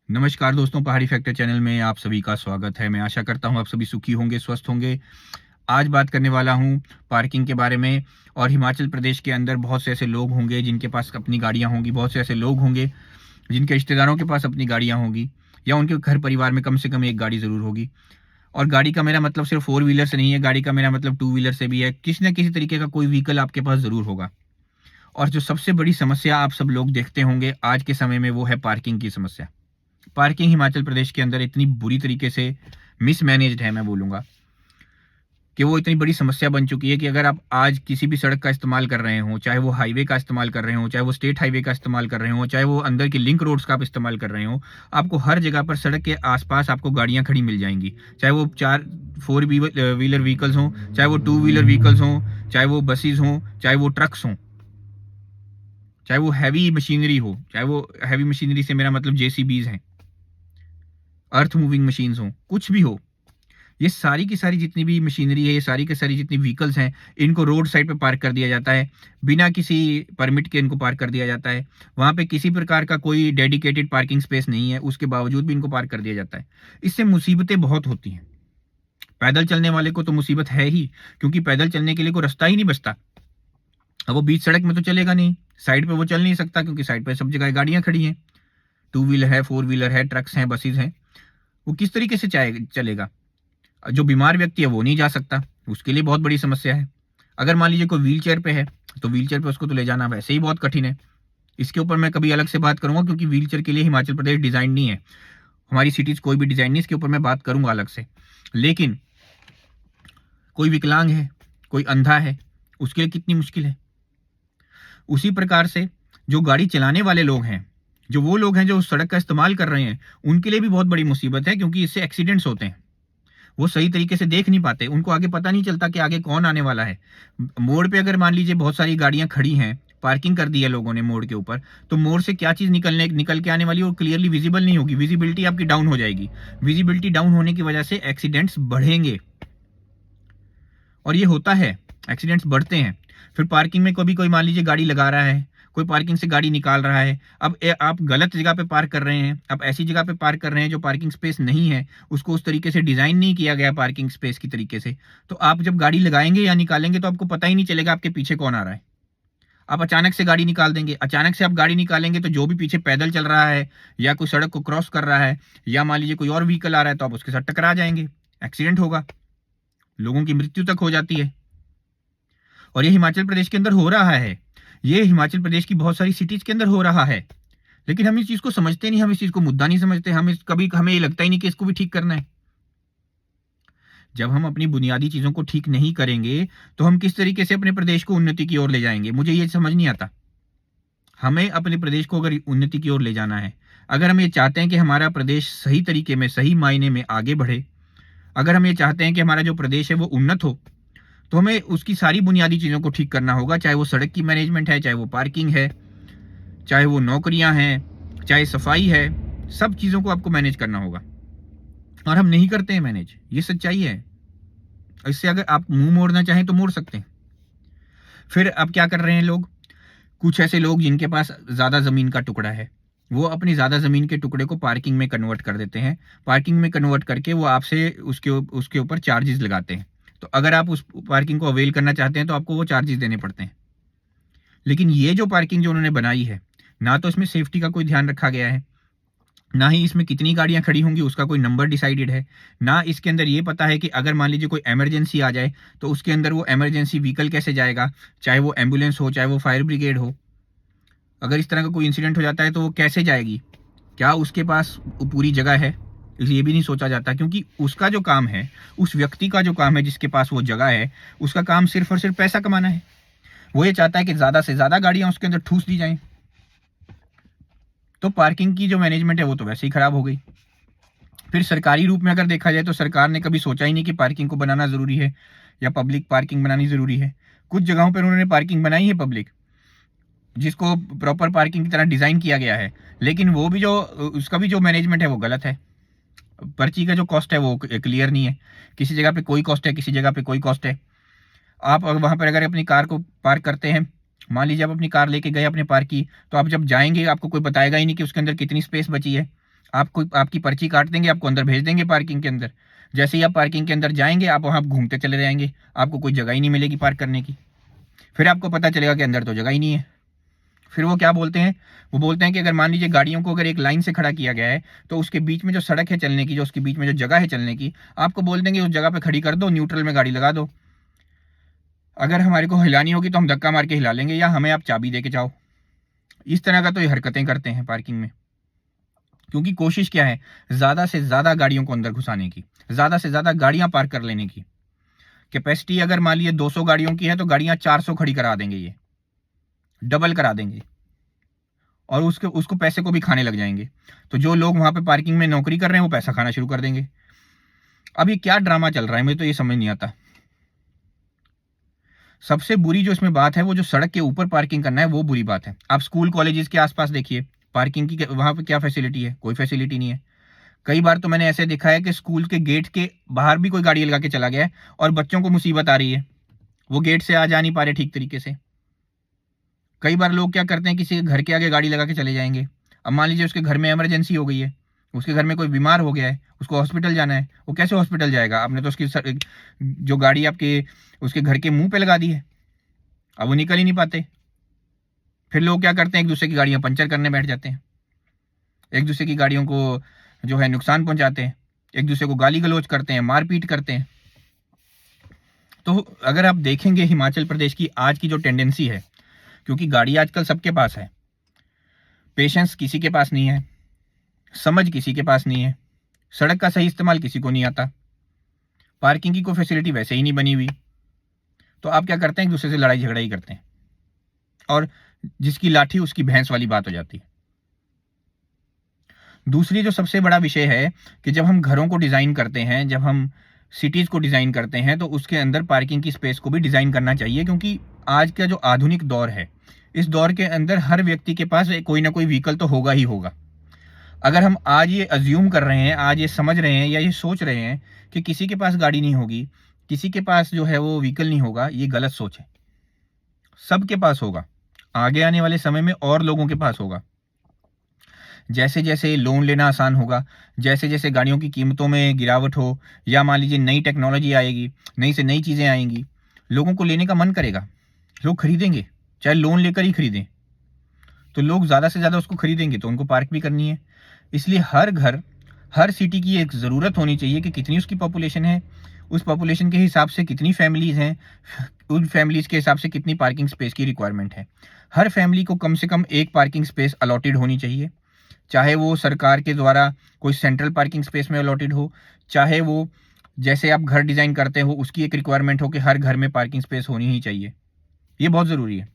नमस्कार दोस्तों, पहाड़ी फैक्टर चैनल में आप सभी का स्वागत है। मैं आशा करता हूँ आप सभी सुखी होंगे, स्वस्थ होंगे। आज बात करने वाला हूँ पार्किंग के बारे में। और हिमाचल प्रदेश के अंदर बहुत से ऐसे लोग होंगे जिनके पास अपनी गाड़ियाँ होंगी, बहुत से ऐसे लोग होंगे जिनके रिश्तेदारों के पास अपनी गाड़ियाँ होंगी, या उनके घर परिवार में कम से कम एक गाड़ी ज़रूर होगी। और गाड़ी का मेरा मतलब सिर्फ फोर व्हीलर से नहीं है, गाड़ी का मेरा मतलब टू व्हीलर से भी है। किसी न किसी तरीके का कोई व्हीकल आपके पास ज़रूर होगा। और जो सबसे बड़ी समस्या आप सब लोग देखते होंगे आज के समय में, वो है पार्किंग की समस्या। पार्किंग हिमाचल प्रदेश के अंदर इतनी बुरी तरीके से मिसमैनेज्ड है, मैं बोलूँगा कि वो इतनी बड़ी समस्या बन चुकी है कि अगर आप आज किसी भी सड़क का इस्तेमाल कर रहे हो, चाहे वो हाईवे का इस्तेमाल कर रहे हो, चाहे वो स्टेट हाईवे का इस्तेमाल कर रहे हो, चाहे वो अंदर की लिंक रोड्स का आप इस्तेमाल कर रहे हो, आपको हर जगह पर सड़क के आस-पास आपको गाड़ियाँ खड़ी मिल जाएँगी। चाहे वो 4 फोर व्हीलर व्हीकल्स हों, चाहे वो टू व्हीलर व्हीकल्स हों, चाहे वो बसेस हों, चाहे वो ट्रक्स हों, चाहे वो हैवी मशीनरी हो, चाहे वो हैवी मशीनरी से मेरा मतलब जेसीबीज़ हैं, अर्थ मूविंग मशीन्स हों, कुछ भी हो। ये सारी की सारी जितनी भी मशीनरी है, ये सारी की सारी जितनी व्हीकल्स हैं, इनको रोड साइड पे पार्क कर दिया जाता है। बिना किसी परमिट के इनको पार्क कर दिया जाता है। वहाँ पे किसी प्रकार का कोई डेडिकेटेड पार्किंग स्पेस नहीं है, उसके बावजूद भी इनको पार्क कर दिया जाता है। इससे मुसीबतें बहुत होती हैं। पैदल चलने वाले को तो मुसीबत है ही, क्योंकि पैदल चलने के लिए कोई रास्ता ही नहीं बचता। अब वो बीच सड़क में तो चलेगा नहीं, साइड पे वो चल नहीं सकता, क्योंकि साइड पे सब जगह गाड़ियाँ खड़ी हैं। टू व्हीलर है, फोर व्हीलर है, ट्रक्स हैं, बसेस हैं। वो किस तरीके से चलेगा? जो बीमार व्यक्ति है वो नहीं जा सकता, उसके लिए बहुत बड़ी समस्या है। अगर मान लीजिए कोई व्हीलचेयर पे है, तो व्हीलचेयर पे उसको तो ले जाना वैसे ही बहुत कठिन है। इसके ऊपर मैं कभी अलग से बात करूँगा, क्योंकि व्हीलचेयर के लिए हिमाचल प्रदेश डिज़ाइन नहीं है। हमारी सिटीज़ कोई भी डिज़ाइन नहीं, इसके ऊपर मैं बात करूँगा अलग से। लेकिन कोई विकलांग है, कोई अंधा है, उसके लिए कितनी मुश्किल है। उसी प्रकार से जो गाड़ी चलाने वाले लोग हैं, जो वो लोग हैं जो उस सड़क का इस्तेमाल कर रहे हैं, उनके लिए भी बहुत बड़ी मुसीबत है, क्योंकि इससे एक्सीडेंट्स होते हैं। वो सही तरीके से देख नहीं पाते, उनको आगे पता नहीं चलता कि आगे कौन आने वाला है। मोड़ पे अगर मान लीजिए बहुत सारी गाड़ियाँ खड़ी हैं, पार्किंग कर दी है लोगों ने मोड़ के ऊपर, तो मोड़ से क्या चीज़ निकल के आने वाली है वो क्लियरली विज़िबल नहीं होगी, विज़िबिलिटी आपकी डाउन हो जाएगी। विज़िबिलिटी डाउन होने की वजह से एक्सीडेंट्स बढ़ेंगे, और ये होता है, एक्सीडेंट्स बढ़ते हैं। फिर पार्किंग में कभी कोई मान लीजिए गाड़ी लगा रहा है, कोई पार्किंग से गाड़ी निकाल रहा है। अब आप गलत जगह पे पार्क कर रहे हैं, आप ऐसी जगह पे पार्क कर रहे हैं जो पार्किंग स्पेस नहीं है, उसको उस तरीके से डिज़ाइन नहीं किया गया पार्किंग स्पेस की तरीके से। तो आप जब गाड़ी लगाएँगे या निकालेंगे तो आपको पता ही नहीं चलेगा आपके पीछे कौन आ रहा है। आप अचानक से गाड़ी निकाल देंगे, अचानक से आप गाड़ी निकालेंगे तो जो भी पीछे पैदल चल रहा है, या कोई सड़क को क्रॉस कर रहा है, या मान लीजिए कोई और व्हीकल आ रहा है, तो आप उसके साथ टकरा जाएँगे, एक्सीडेंट होगा, लोगों की मृत्यु तक हो जाती है। और ये हिमाचल प्रदेश के अंदर हो रहा है। ये हिमाचल प्रदेश की बहुत सारी सिटीज़ के अंदर हो रहा है। लेकिन हम इस चीज़ को समझते नहीं, हम इस चीज़ को मुद्दा नहीं समझते, हमें ये लगता ही नहीं कि इसको भी ठीक करना है। जब हम अपनी बुनियादी चीज़ों को ठीक नहीं करेंगे, तो हम किस तरीके से अपने प्रदेश को उन्नति की ओर ले जाएँगे? मुझे ये समझ नहीं आता। हमें अपने प्रदेश को अगर उन्नति की ओर ले जाना है, अगर हम ये चाहते हैं कि हमारा प्रदेश सही तरीके में, सही मायने में आगे बढ़े, अगर हम ये चाहते हैं कि हमारा जो प्रदेश है वो उन्नत हो, तो हमें उसकी सारी बुनियादी चीज़ों को ठीक करना होगा। चाहे वो सड़क की मैनेजमेंट है, चाहे वो पार्किंग है, चाहे वो नौकरियां हैं, चाहे सफाई है, सब चीज़ों को आपको मैनेज करना होगा। और हम नहीं करते हैं मैनेज, ये सच्चाई है। इससे अगर आप मुंह मोड़ना चाहें तो मोड़ सकते हैं। फिर अब क्या कर रहे हैं लोग? कुछ ऐसे लोग जिनके पास ज़्यादा ज़मीन का टुकड़ा है, वो अपनी ज़्यादा ज़मीन के टुकड़े को पार्किंग में कन्वर्ट कर देते हैं। पार्किंग में कन्वर्ट करके वो आपसे उसके ऊपर चार्जेस लगाते हैं। तो अगर आप उस पार्किंग को अवेल करना चाहते हैं तो आपको वो चार्जेस देने पड़ते हैं। लेकिन ये जो पार्किंग जो उन्होंने बनाई है, ना तो इसमें सेफ्टी का कोई ध्यान रखा गया है, ना ही इसमें कितनी गाड़ियाँ खड़ी होंगी उसका कोई नंबर डिसाइडेड है, ना इसके अंदर ये पता है कि अगर मान लीजिए कोई इमरजेंसी आ जाए, तो उसके अंदर वो इमरजेंसी व्हीकल कैसे जाएगा, चाहे वो एम्बुलेंस हो, चाहे वो फायर ब्रिगेड हो। अगर इस तरह का कोई इंसिडेंट हो जाता है तो वो कैसे जाएगी? क्या उसके पास वो पूरी जगह है? ये भी नहीं सोचा जाता, क्योंकि उसका जो काम है, उस व्यक्ति का जो काम है जिसके पास वो जगह है, उसका काम सिर्फ़ और सिर्फ़ पैसा कमाना है। वो ये चाहता है कि ज़्यादा से ज़्यादा गाड़ियाँ उसके अंदर ठूँस दी जाएँ। तो पार्किंग की जो मैनेजमेंट है वो तो वैसे ही खराब हो गई। फिर सरकारी रूप में अगर देखा जाए तो सरकार ने कभी सोचा ही नहीं कि पार्किंग को बनाना ज़रूरी है, या पब्लिक पार्किंग बनानी ज़रूरी है। कुछ जगहों पर उन्होंने पार्किंग बनाई है पब्लिक, जिसको प्रॉपर पार्किंग की तरह डिज़ाइन किया गया है। लेकिन वो भी जो उसका भी जो मैनेजमेंट है वो गलत है। पर्ची का जो कॉस्ट है वो क्लियर नहीं है। किसी जगह पे कोई कॉस्ट है, किसी जगह पे कोई कॉस्ट है। आप वहाँ पर अगर अपनी कार को पार्क करते हैं, मान लीजिए आप अपनी कार लेके गए, आपने पार्क की, तो आप जब जाएँगे आपको कोई बताएगा ही नहीं कि उसके अंदर कितनी स्पेस बची है। आपको आपकी पर्ची काट देंगे, आपको अंदर भेज देंगे पार्किंग के अंदर। जैसे ही आप पार्किंग के अंदर जाएंगे, आप वहाँ घूमते चले जाएंगे, आपको कोई जगह ही नहीं मिलेगी पार्क करने की। फिर आपको पता चलेगा कि अंदर तो जगह ही नहीं है। फिर वो क्या बोलते हैं, वो बोलते हैं कि अगर मान लीजिए गाड़ियों को अगर एक लाइन से खड़ा किया गया है, तो उसके बीच में जो सड़क है चलने की, जो उसके बीच में जो जगह है चलने की, आपको बोल देंगे उस जगह पे खड़ी कर दो, न्यूट्रल में गाड़ी लगा दो। अगर हमारे को हिलानी होगी तो हम धक्का मार के हिला लेंगे, या हमें आप चाबी दे के जाओ। इस तरह का तो ये हरकतें करते हैं पार्किंग में। क्योंकि कोशिश क्या है, ज़्यादा से ज़्यादा गाड़ियों को अंदर घुसाने की, ज़्यादा से ज़्यादा गाड़ियां पार्क कर लेने की। कैपेसिटी अगर मान लीजिए 200 गाड़ियों की है, तो गाड़ियां 400 खड़ी करा देंगे, ये डबल करा देंगे, और उसको पैसे को भी खाने लग जाएंगे। तो जो लोग वहां पे पार्किंग में नौकरी कर रहे हैं वो पैसा खाना शुरू कर देंगे। अब ये क्या ड्रामा चल रहा है, मुझे तो ये समझ नहीं आता। सबसे बुरी जो इसमें बात है, वो जो सड़क के ऊपर पार्किंग करना है, वो बुरी बात है। आप स्कूल कॉलेजेस के आसपास देखिए, पार्किंग की वहां पे क्या फैसिलिटी है? कोई फैसिलिटी नहीं है। कई बार तो मैंने ऐसे देखा है कि स्कूल के गेट के बाहर भी कोई गाड़ी लगा के चला गया है, और बच्चों को मुसीबत आ रही है, वो गेट से आ जा नहीं पा रहे ठीक तरीके से। कई बार लोग क्या करते हैं, किसी के घर के आगे गाड़ी लगा के चले जाएंगे। अब मान लीजिए उसके घर में इमरजेंसी हो गई है, उसके घर में कोई बीमार हो गया है, उसको हॉस्पिटल जाना है, वो कैसे हॉस्पिटल जाएगा? आपने तो उसकी जो गाड़ी आपके उसके घर के मुंह पे लगा दी है, अब वो निकल ही नहीं पाते। फिर लोग क्या करते हैं, एक दूसरे की गाड़ियां पंचर करने बैठ जाते हैं, एक दूसरे की गाड़ियों को जो है नुकसान पहुंचाते हैं, एक दूसरे को गाली गलौज करते हैं, मारपीट करते हैं। तो अगर आप देखेंगे हिमाचल प्रदेश की आज की जो टेंडेंसी है, क्योंकि गाड़ी आजकल सबके पास है, पेशेंस किसी के पास नहीं है, समझ किसी के पास नहीं है, सड़क का सही इस्तेमाल किसी को नहीं आता, पार्किंग की कोई फैसिलिटी वैसे ही नहीं बनी हुई, तो आप क्या करते हैं, एक दूसरे से लड़ाई झगड़ा ही करते हैं, और जिसकी लाठी उसकी भैंस वाली बात हो जाती है। दूसरी जो सबसे बड़ा विषय है कि जब हम घरों को डिज़ाइन करते हैं, जब हम सिटीज़ को डिज़ाइन करते हैं, तो उसके अंदर पार्किंग की स्पेस को भी डिज़ाइन करना चाहिए। क्योंकि आज का जो आधुनिक दौर है, इस दौर के अंदर हर व्यक्ति के पास कोई ना कोई व्हीकल तो होगा ही होगा। अगर हम आज ये अज्यूम कर रहे हैं, आज ये समझ रहे हैं, या ये सोच रहे हैं कि किसी के पास गाड़ी नहीं होगी, किसी के पास जो है वो व्हीकल नहीं होगा, ये गलत सोच है। सबके पास होगा, आगे आने वाले समय में और लोगों के पास होगा। जैसे जैसे लोन लेना आसान होगा, जैसे जैसे गाड़ियों की कीमतों में गिरावट हो, या मान लीजिए नई टेक्नोलॉजी आएगी, नई से नई चीज़ें आएंगी, लोगों को लेने का मन करेगा, लोग खरीदेंगे, चाहे लोन लेकर ही खरीदें। तो लोग ज़्यादा से ज़्यादा उसको खरीदेंगे, तो उनको पार्क भी करनी है। इसलिए हर घर, हर सिटी की एक ज़रूरत होनी चाहिए कि कितनी उसकी पॉपुलेशन है, उस पॉपुलेशन के हिसाब से कितनी फैमिलीज़ हैं, उन फैमिलीज़ के हिसाब से कितनी पार्किंग स्पेस की रिक्वायरमेंट है। हर फैमिली को कम से कम एक पार्किंग स्पेस अलॉटेड होनी चाहिए, चाहे वो सरकार के द्वारा कोई सेंट्रल पार्किंग स्पेस में अलॉटेड हो, चाहे वो जैसे आप घर डिज़ाइन करते हो उसकी एक रिक्वायरमेंट हो कि हर घर में पार्किंग स्पेस होनी ही चाहिए। ये बहुत ज़रूरी है।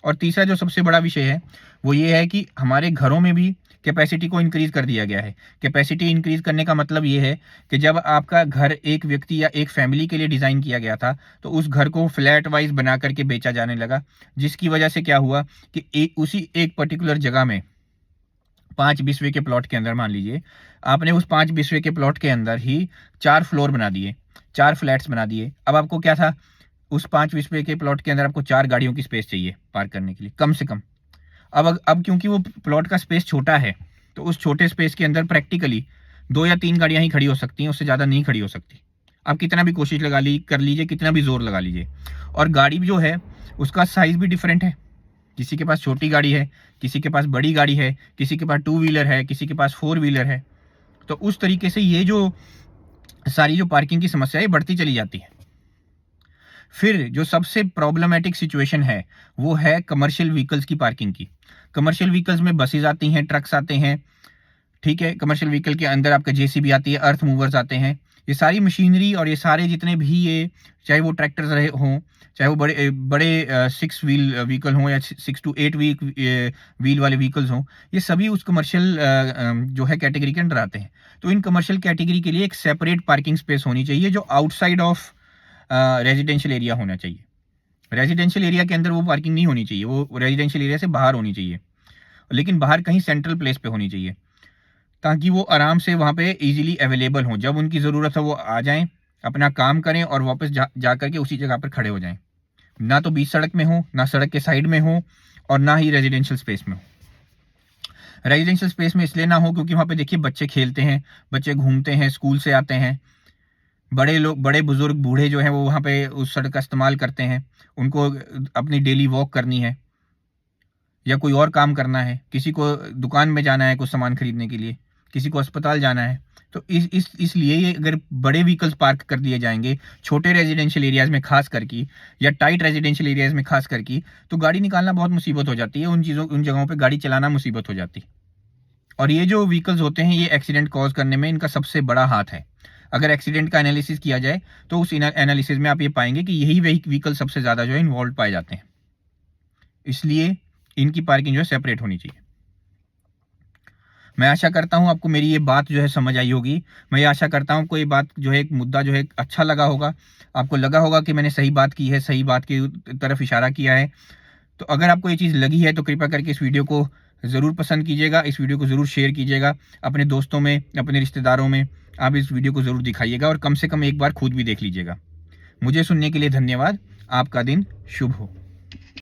और तीसरा जो सबसे बड़ा विषय है, वो ये है कि हमारे घरों में भी कैपेसिटी को इंक्रीज़ कर दिया गया है। कैपेसिटी इंक्रीज़ करने का मतलब ये है कि जब आपका घर एक व्यक्ति या एक फैमिली के लिए डिज़ाइन किया गया था, तो उस घर को फ्लैट वाइज़ बना करके बेचा जाने लगा, जिसकी वजह से क्या हुआ कि उसी एक पर्टिकुलर जगह में 5 बिस्वे के प्लॉट के अंदर, मान लीजिए आपने उस 5 बिस्वे के प्लॉट के अंदर ही 4 फ्लोर बना दिए, 4 फ्लैट्स बना दिए। अब आपको क्या था, उस 5 बिस्वे के प्लॉट के अंदर आपको 4 गाड़ियों की स्पेस चाहिए पार्क करने के लिए, कम से कम। अब क्योंकि वो प्लॉट का स्पेस छोटा है, तो उस छोटे स्पेस के अंदर प्रैक्टिकली 2 या 3 गाड़ियां ही खड़ी हो सकती हैं, उससे ज़्यादा नहीं खड़ी हो सकती। आप कितना भी कोशिश कर लीजिए, कितना भी जोर लगा लीजिए। और गाड़ी भी जो है उसका साइज़ भी डिफरेंट है, किसी के पास छोटी गाड़ी है, किसी के पास बड़ी गाड़ी है, किसी के पास 2 व्हीलर है, किसी के पास 4 व्हीलर है। तो उस तरीके से ये जो सारी जो पार्किंग की समस्या है बढ़ती चली जाती है। फिर जो सबसे प्रॉब्लमेटिक सिचुएशन है, वो है कमर्शियल व्हीकल्स की पार्किंग की। कमर्शियल व्हीकल्स में बसेस आती हैं, ट्रक्स आते हैं, ठीक है। कमर्शियल व्हीकल के अंदर आपका जेसीबी आती है, अर्थ मूवर्स आते हैं। ये सारी मशीनरी और ये सारे जितने भी ये, चाहे वो ट्रैक्टर्स रहे हों, चाहे वो बड़े बड़े 6 व्हील व्हीकल हों या 6 to 8 व्हील वाले व्हीकल्स हों, ये सभी उस कमर्शियल जो है कैटेगरी के अंडर आते हैं। तो इन कमर्शियल कैटेगरी के लिए एक सेपरेट पार्किंग स्पेस होनी चाहिए, जो आउटसाइड ऑफ रेजिडेंशियल एरिया होना चाहिए। रेजिडेंशियल एरिया के अंदर वो पार्किंग नहीं होनी चाहिए, वो रेजिडेंशियल एरिया से बाहर होनी चाहिए, लेकिन बाहर कहीं सेंट्रल प्लेस पे होनी चाहिए, ताकि वो आराम से वहाँ पे इजीली अवेलेबल हों। जब उनकी ज़रूरत है वो आ जाएं, अपना काम करें और वापस जा करके उसी जगह पर खड़े हो जाएं। ना तो बीच सड़क में हो, ना सड़क के साइड में हो, और ना ही रेजिडेंशियल स्पेस में हो। रेजिडेंशियल स्पेस में इसलिए ना हो क्योंकि वहाँ पे देखिए बच्चे खेलते हैं, बच्चे घूमते हैं, स्कूल से आते हैं, बड़े लोग, बड़े बुजुर्ग, बूढ़े जो हैं वो वहाँ पे उस सड़क का इस्तेमाल करते हैं। उनको अपनी डेली वॉक करनी है या कोई और काम करना है, किसी को दुकान में जाना है कुछ सामान खरीदने के लिए, किसी को अस्पताल जाना है। तो इसलिए ये अगर बड़े व्हीकल्स पार्क कर दिए जाएँगे, छोटे रेज़िडेंशियल एरियाज़ में ख़ास कर की या टाइट रेज़िडेंशियल एरियाज़ में ख़ास कर की, तो गाड़ी निकालना बहुत मुसीबत हो जाती है। उन जगहों पे गाड़ी चलाना मुसीबत हो जाती है। और ये जो व्हीकल्स होते हैं, ये एक्सीडेंट कॉज़ करने में इनका सबसे बड़ा हाथ है। अगर एक्सीडेंट का एनालिसिस किया जाए, तो उस एनालिसिस में आप ये पाएँगे कि यही व्हीकल सबसे ज़्यादा जो है इन्वॉल्व्ड पाए जाते हैं। इसलिए इनकी पार्किंग जो है सेपरेट होनी चाहिए। मैं आशा करता हूँ आपको मेरी ये बात जो है समझ आई होगी। मैं ये आशा करता हूँ आपको ये बात जो है, एक मुद्दा जो है अच्छा लगा होगा। आपको लगा होगा कि मैंने सही बात की है, सही बात की तरफ इशारा किया है। तो अगर आपको ये चीज़ लगी है तो कृपया करके इस वीडियो को ज़रूर पसंद कीजिएगा, इस वीडियो को ज़रूर शेयर कीजिएगा अपने दोस्तों में, अपने रिश्तेदारों में। आप इस वीडियो को ज़रूर दिखाइएगा और कम से कम एक बार खुद भी देख लीजिएगा। मुझे सुनने के लिए धन्यवाद। आपका दिन शुभ हो।